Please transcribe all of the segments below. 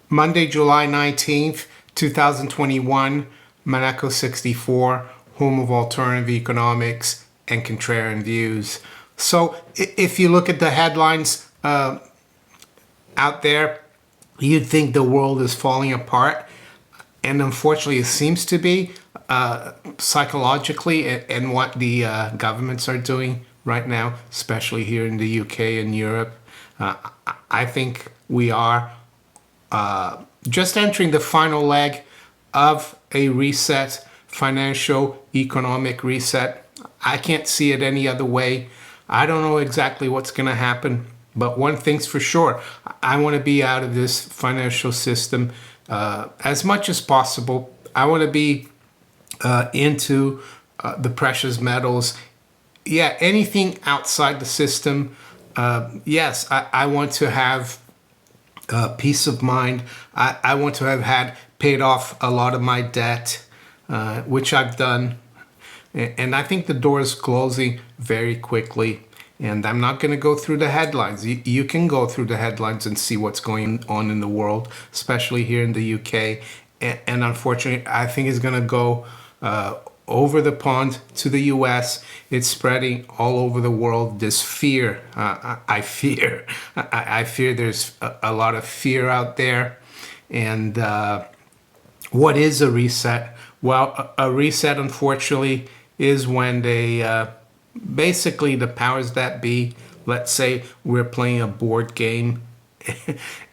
Monday, July 19th, 2021, Monaco 64, home of alternative economics and contrarian views. So if you look at the headlines out there, you'd think the world is falling apart. And unfortunately, it seems to be psychologically, and what the governments are doing right now, especially here in the UK and Europe. I think we are just entering the final leg of a reset, financial, economic reset. I can't see it any other way. I don't know exactly what's going to happen, but one thing's for sure. I want to be out of this financial system as much as possible. I want to be into the precious metals. Yeah, anything outside the system. Yes, I want to have peace of mind. I want to have had paid off a lot of my debt, which I've done. And I think the door is closing very quickly. And I'm not going to go through the headlines. You can go through the headlines and see what's going on in the world, especially here in the UK. And unfortunately, I think it's going to go over the pond to the US. It's spreading all over the world. This fear, I fear there's a lot of fear out there. And what is a reset? Well, a reset, unfortunately, is when they basically the powers that be, let's say we're playing a board game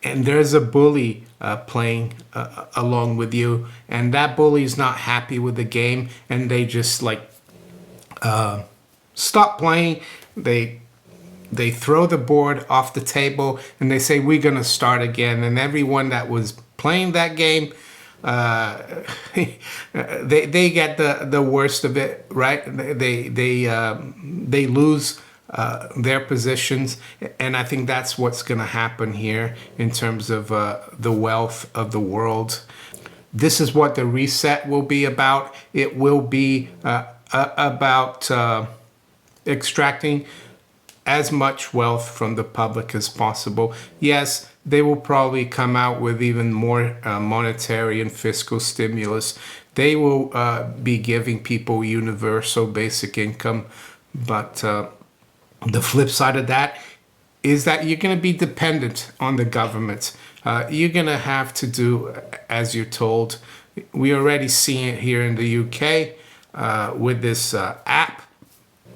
and there's a bully playing along with you, and that bully is not happy with the game, and they just like stop playing. They throw the board off the table and they say, we're gonna start again. And everyone that was playing that game, they get the worst of it, right? They lose their positions, and I think that's what's going to happen here in terms of the wealth of the world. This is what the reset will be about. It will be about extracting as much wealth from the public as possible. Yes, they will probably come out with even more monetary and fiscal stimulus. They will be giving people universal basic income. But the flip side of that is that you're going to be dependent on the government. You're going to have to do as you're told. We already see it here in the UK with this app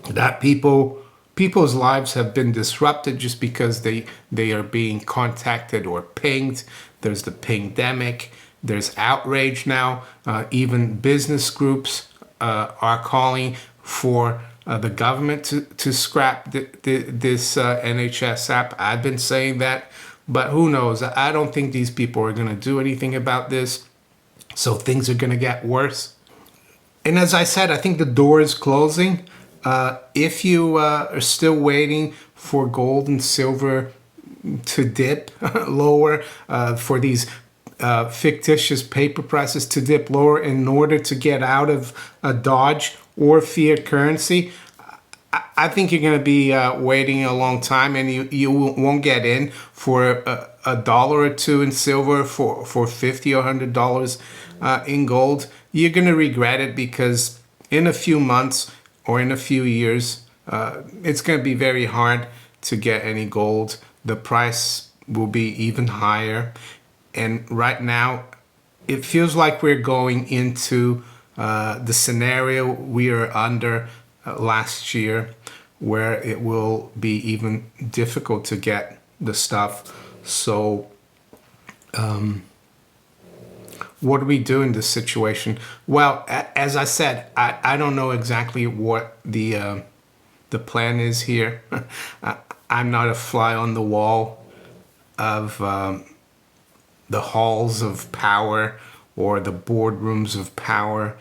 that people's lives have been disrupted just because they are being contacted or pinged. There's the pingdemic. There's outrage now. Even business groups are calling for the government to scrap this NHS app. I've been saying that, but who knows? I don't think these people are going to do anything about this. So things are going to get worse. And as I said, I think the door is closing. If you are still waiting for gold and silver to dip lower, for these fictitious paper prices to dip lower in order to get out of a Dodge or fiat currency, I think you're going to be waiting a long time, and you won't get in for a dollar or two in silver, for $50 or $100 in gold. You're going to regret it, because in a few months or in a few years, it's going to be very hard to get any gold. The price will be even higher. And right now, it feels like we're going into the scenario we are under last year, where it will be even difficult to get the stuff. So what do we do in this situation? Well, as I said, I don't know exactly what the plan is here. I'm not a fly on the wall of the halls of power or the boardrooms of power,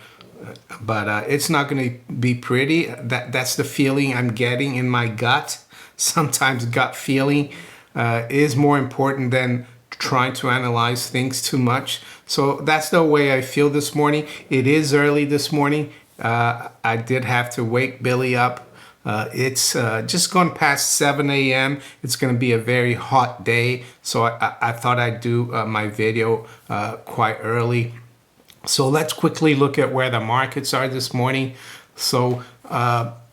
but it's not going to be pretty. That's the feeling I'm getting in my gut. Sometimes gut feeling is more important than trying to analyze things too much. So that's the way I feel this morning. It is early this morning. I did have to wake Billy up It's just gone past 7 a.m. It's going to be a very hot day, so I thought I'd do my video quite early. So let's quickly look at where the markets are this morning. So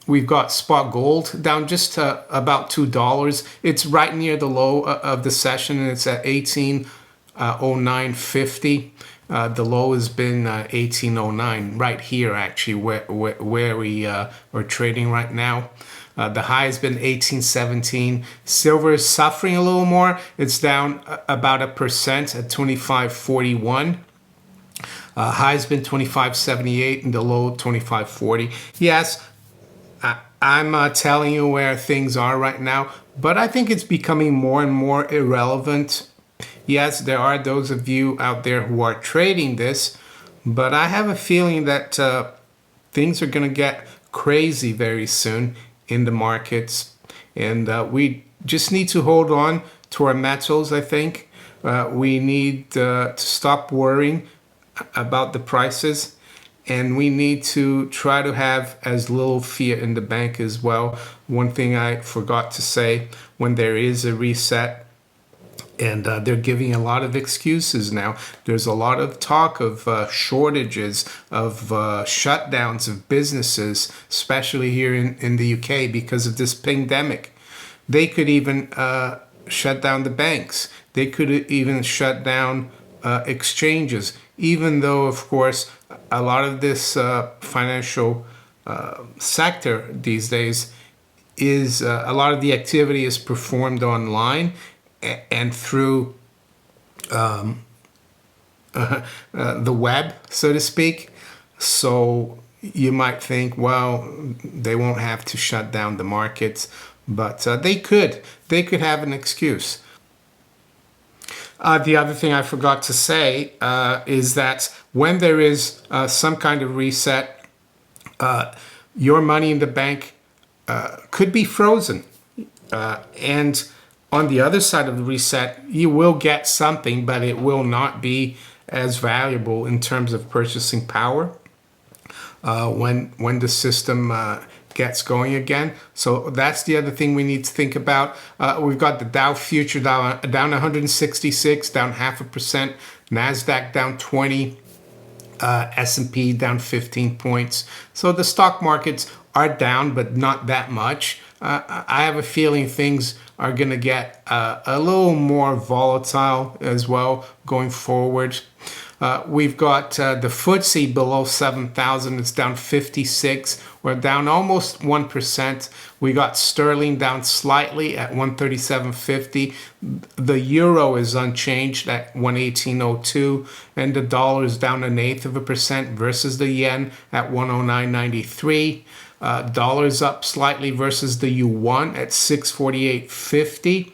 we've got spot gold down just about $2. It's right near the low of the session, and it's at 1809.50. The low has been 1809 right here, actually, where we are trading right now. The high has been 1817. Silver is suffering a little more. It's down about 1% at 25.41. High's been 25.78 and the low 25.40. Yes, I'm telling you where things are right now, but I think it's becoming more and more irrelevant. Yes, there are those of you out there who are trading this, but I have a feeling that things are going to get crazy very soon in the markets, and we just need to hold on to our metals. I think we need to stop worrying about the prices, and we need to try to have as little fear in the bank as well. One thing I forgot to say, when there is a reset, and they're giving a lot of excuses now. There's a lot of talk of shortages, of shutdowns of businesses, especially here in the UK because of this pandemic. They could even shut down the banks. They could even shut down exchanges, even though, of course, a lot of this financial sector these days is a lot of the activity is performed online and through the web, so to speak. So you might think, well, they won't have to shut down the markets, but they could have an excuse. The other thing I forgot to say is that when there is some kind of reset, your money in the bank could be frozen. And on the other side of the reset, you will get something, but it will not be as valuable in terms of purchasing power when the system gets going again. So that's the other thing we need to think about. We've got the Dow future down 166, down 0.5%. NASDAQ down 20. S&P down 15 points. So the stock markets are down, but not that much. I have a feeling things are going to get a little more volatile as well going forward. We've got the FTSE below 7,000. It's down 56. We're down almost 1%. We got sterling down slightly at 137.50. The euro is unchanged at 118.02, and the dollar is down 1/8% versus the yen at 109.93. Dollars up slightly versus the yuan at 648.50.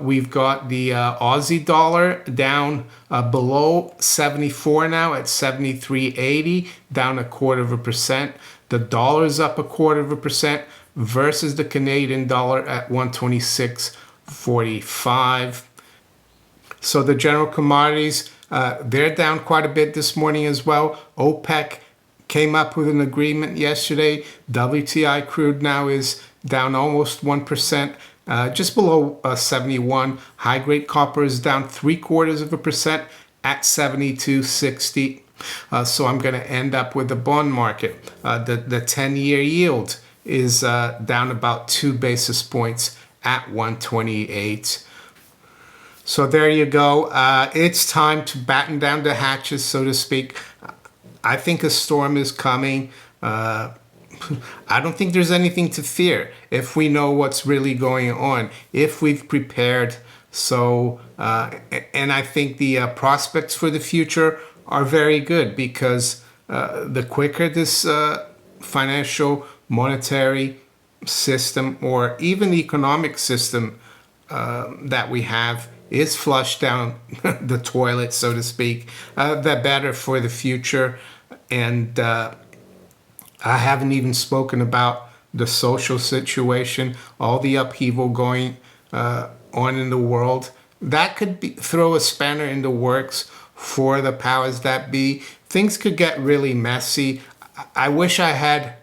We've got the Aussie dollar down below 74 now at 73.80, down 0.25%. The dollar's up 0.25% versus the Canadian dollar at 126.45. So the general commodities, they're down quite a bit this morning as well. OPEC came up with an agreement yesterday. WTI crude now is down almost 1%, just below 71. High-grade copper is down 0.75% at 72.60. So I'm going to end up with the bond market. The 10-year yield is down about 2 basis points at 128. So there you go. It's time to batten down the hatches, so to speak. I think a storm is coming. I don't think there's anything to fear if we know what's really going on, if we've prepared. So, and I think the prospects for the future are very good because the quicker this financial, monetary system or even economic system that we have is flushed down the toilet, so to speak, the better for the future. And I haven't even spoken about the social situation, all the upheaval going on in the world. That could throw a spanner in the works for the powers that be. Things could get really messy. I wish I had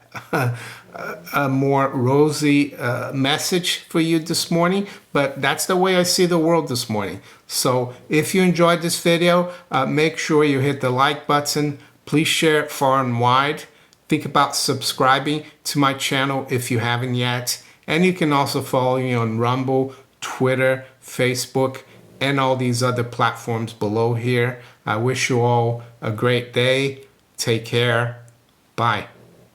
a more rosy message for you this morning, but that's the way I see the world this morning. So if you enjoyed this video, make sure you hit the like button. Please share it far and wide. Think about subscribing to my channel if you haven't yet. And you can also follow me on Rumble, Twitter, Facebook, and all these other platforms below here. I wish you all a great day. Take care. Bye.